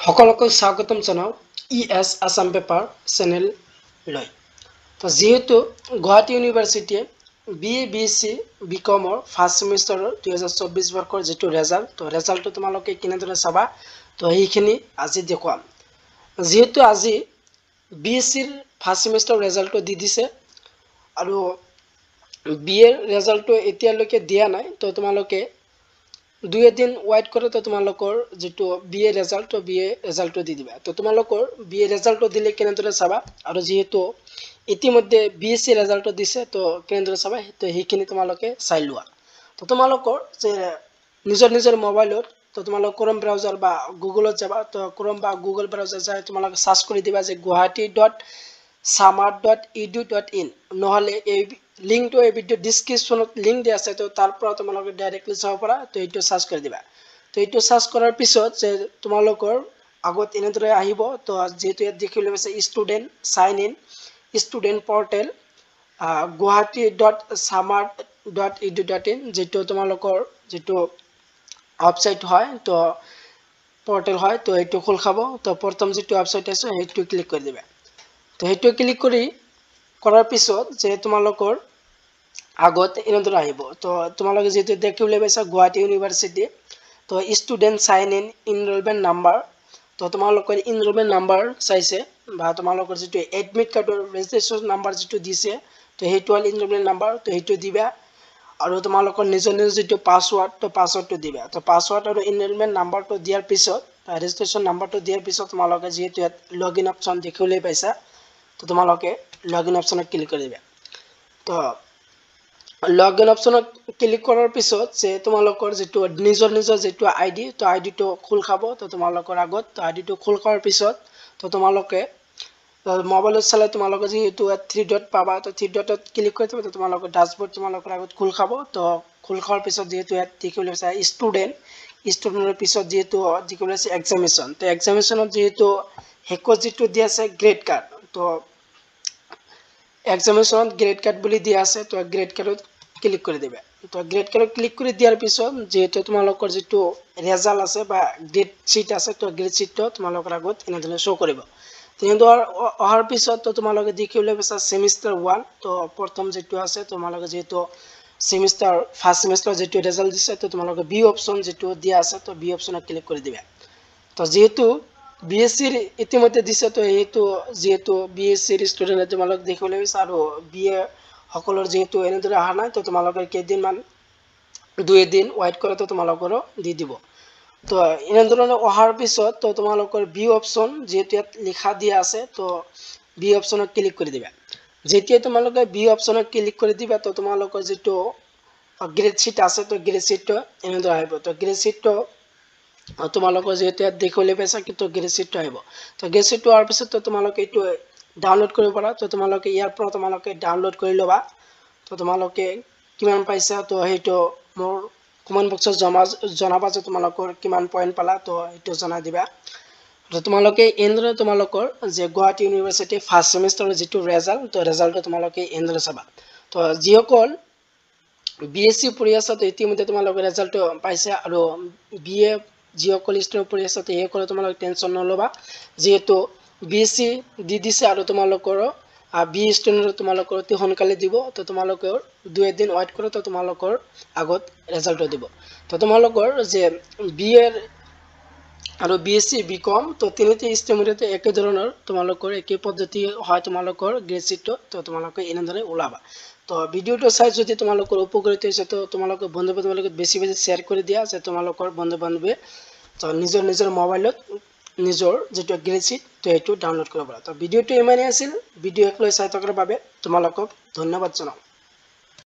সকলকে স্বাগতম জানাও ইএস আসাম পেপাৰ চ্যানেল লৈ তো যেহেতু গুৱাহাটী ইউনিভাৰ্সিটি বিএ বিএসসি বিকমৰ ফাৰ্স্ট সেমিস্টাৰৰ 2024 বৰ্ষৰ যেটো ৰেজাল্ট তো ৰেজাল্টটো তোমালোকে কিনেদৰে চাবা তো এইখিনি আজি দেখুৱাম যেহেতু আজি বিএসসিৰ ফাৰ্স্ট সেমিস্টাৰ ৰেজাল্টটো দি দিছে আৰু বিএৰ ৰেজাল্টটো এতিয়ালৈকে দিয়া নাই তো তোমালোকে দুই এদিন ওয়েট কৰে তো তোমালোকৰ যেটো বিএ ৰেজাল্ট তো বিএ ৰেজাল্টটো দি দিবা তো তোমালোকৰ বিএ ৰেজাল্টটো দিলে কেনেদৰে চাবা আৰু যেহেতু ইতিমধ্যে বিএসসি ৰেজাল্টটো দিছে তো কেনেদৰে চাবা তো সেইখিনি তোমালোকে চাই লোৱা তো তোমালোকৰ যে নিজৰ মোবাইলত তো তোমালোক ক্ৰোম ব্ৰাউজাৰ বা গুগলত যাবা তো ক্ৰোম বা গুগল ব্ৰাউজাৰ যাই তোমালোকে সাৰ্চ কৰি দিবা যে guwahati.samar.edu.in নহলে এই লিংকটো এই ভিডিও ডেসক্রিপশনত লিংক দিয়া আছে তো তাৰ পৰা তোমালোকে ডাইৰেক্টলি চাব পাৰা তো এইটো সাৰ্চ কৰি দিবা তো এইটো সাৰ্চ কৰাৰ পিছত যে তোমালোকৰ আগত এনেদৰে আহিব তো যেহেতু ইয়াত দেখিবলৈ আছে student sign in student portal guwahati.samar.edu.in যেটো তোমালোকৰ যেটো ওয়েবসাইট হয় তো পোৰ্টাল হয় তো এইটো খোল খাব তো প্ৰথম যেটো ওয়েবসাইট আছে সেইটো ক্লিক কৰি দিবা তো সেইটো ক্লিক কৰাৰ পিছত যে তোমালোকৰ আগত এনেদৰে আহিব তো তোমালোকে যেটো দেখিবলৈ পাইছা গুৱাহাটী ইউনিভাৰ্সিটি তো student sign in enrolment number তো তোমালোকৰ এনৰোলমেন্ট নাম্বাৰ চাইছে বা তোমালোকৰ যেটো এডমিট কাৰ্ডৰ ৰেজিষ্ট্ৰেচন নাম্বাৰ যেটো দিছে তো সেইটো হল এনৰোলমেন্ট নাম্বাৰ তো সেইটো দিবা আৰু তোমালোকৰ নিজৰ যেটো পাসওয়াৰ্ড তো পাসওয়াৰ্ডটো দিবা তো পাসওয়াৰ্ড আৰু এনৰোলমেন্ট নাম্বাৰটো দিয়াৰ পিছত ৰেজিষ্ট্ৰেচন নাম্বাৰটো দিয়াৰ পিছত তোমালোকে যেটো লগইন অপচন দেখিবলৈ পাইছা তো তোমালোকে লগইন অপচনত ক্লিক কৰি দিবা তো লগইন অপচনত ক্লিক কৰাৰ পিছত যে তোমালোকৰ যেটো নিজৰ যেটো আইডি তো আইডিটো খোল খাব তো তোমালোকৰ আগত তো আইডিটো খোল খোৱাৰ পিছত তো তোমালোকে মোবাইলত চালে তোমালোকে যেটো 3 ডট পাবা তো 3 ডটত ক্লিক কৰি তো তোমালোকৰ ড্যাশবোৰ্ড তোমালোকৰ আগত খোল খাব তো খোল খোৱাৰ পিছত যেটো ইয়াত দেখিবলৈ আছে ষ্টুডেন্টৰ পিছত যেটো দেখিবলৈ আছে এক্সামিনেশন তো এক্সামিনেশনত যেটো হেকত যেটো দি আছে গ্ৰেড কাৰ্ড তো এক্সামিনেশনত গ্ৰেড কাৰ্ড বুলি দিয়া আছে তো গ্ৰেড কাৰ্ডত ক্লিক কৰি দিবা তো গ্ৰেড কাৰ্ডত ক্লিক কৰি দিয়াৰ পিছত যেটো তোমালোকৰ যেটো ৰেজাল্ট আছে বা গ্ৰেড শিট আছে তো গ্ৰেড শিটটো তোমালোকৰ আগত এনেদৰে শো কৰিব কিন্তু অহাৰ পিছত তো তোমালোকে দেখিবলৈ পাইছা সেমিস্টাৰ 1 তো প্ৰথম যেটো আছে তোমালোকে যেটো সেমিস্টার ফার্স্ট সেমিস্টার যেটো রেজাল্ট দিছে তো তোমালোকে বি অপশন যেটো দিয়া আছে তো বি অপশনত ক্লিক কৰি দিবা তো যেহেতু বিএসসি ইতিমধ্যে দিছে তো এইটো যেহেতু বিএসসি স্টুডেন্ট তোমালোক দেখিবলৈ পাইছা আৰু বিএ সকলৰ যেহেতু এনেদৰে অহা নাই তো তোমালোকে কেইদিনমান দুই এদিন ওয়েট কৰে তো তোমালোকৰো দি দিব তো এনেদৰে অহাৰ পিছত তো তোমালোকৰ বি অপশন যেটো ইয়াত লিখা দিয়া আছে তো বি অপশনত ক্লিক কৰি দিবা যেতিয়া তোমালোকে বি অপশনত ক্লিক কৰি দিবা তো তোমালোকৰ যেটো গ্ৰেড শিট আছে তো গ্ৰেড শিটটো এনেদৰে আহিব তো গ্ৰেড শিটটো তোমালোকৰ যেটো ইয়াত দেখিবলৈ পাইছা কিন্তু গ্ৰেড শিটটো আহিব তো গ্ৰেড শিটটো হোৱাৰ পিছত তো তোমালোকে এইটো ডাউনলোড কৰিব পাৰা তো তোমালোকে ইয়াৰ পৰা তোমালোকে ডাউনলোড কৰি লবা তো তোমালোকে কিমান পাইছা তো সেইটো মোৰ কমেন্ট বক্সত জনাবা যে তোমালোকৰ কিমান পইণ্ট পালা তো এইটো জনাই দিবা তো তোমালোকে এনেদৰে তোমালোকৰ যে গুৱাহাটী ইউনিভাৰ্সিটি ফাৰ্স্ট সেমিস্টাৰৰ যেটো ৰেজাল্ট তো ৰেজাল্টটো তোমালোকে এনেদৰে চাবা তো যিসকল বিএসসি পঢ়ি আছে তো ইতিমধ্যে তোমালোকে ৰেজাল্টটো পাইছে আৰু বিএ যিসকল ষ্টুডেন্ট পঢ়ি আছে সেইসকলে তোমালোকে টেনশন নলবা যেহেতু বিএসসি দি দিছে আৰু তোমালোকৰ বি স্টুডেন্ট তোমালোকৰ অতি সোনকালে দিব তো তোমালোকৰ দুই এদিন ওয়েট কৰে তো তোমালোকৰ আগত ৰেজাল্টটো দিব তো তোমালোকৰ যে বিএ আৰু বিএসসি বিকম তো তিনিটা ষ্ট্ৰীমতে একে ধৰণৰ তোমালোকৰ একে পদ্ধতি হয় তোমালোকৰ গ্ৰেড শিটটো তো তোমালোকে এনেদৰে ওলাবা তো ভিডিওটো চাই যদি তোমালোকৰ উপকৃত হৈছে তো তোমালোকৰ বন্ধু বান্ধৱীৰ লগত বেছি শেয়াৰ কৰি দিয়া যে তোমালোকৰ বন্ধু বান্ধৱী তো নিজৰ মোবাইলত নিজৰ যেটো গ্ৰেড শিট তো এইটো ডাউনলোড কৰিব পাৰা তো ভিডিওটো ইমানেই আছিল ভিডিও একলৈ চাই থকাৰ বাবে তোমালোকক ধন্যবাদ জনাও।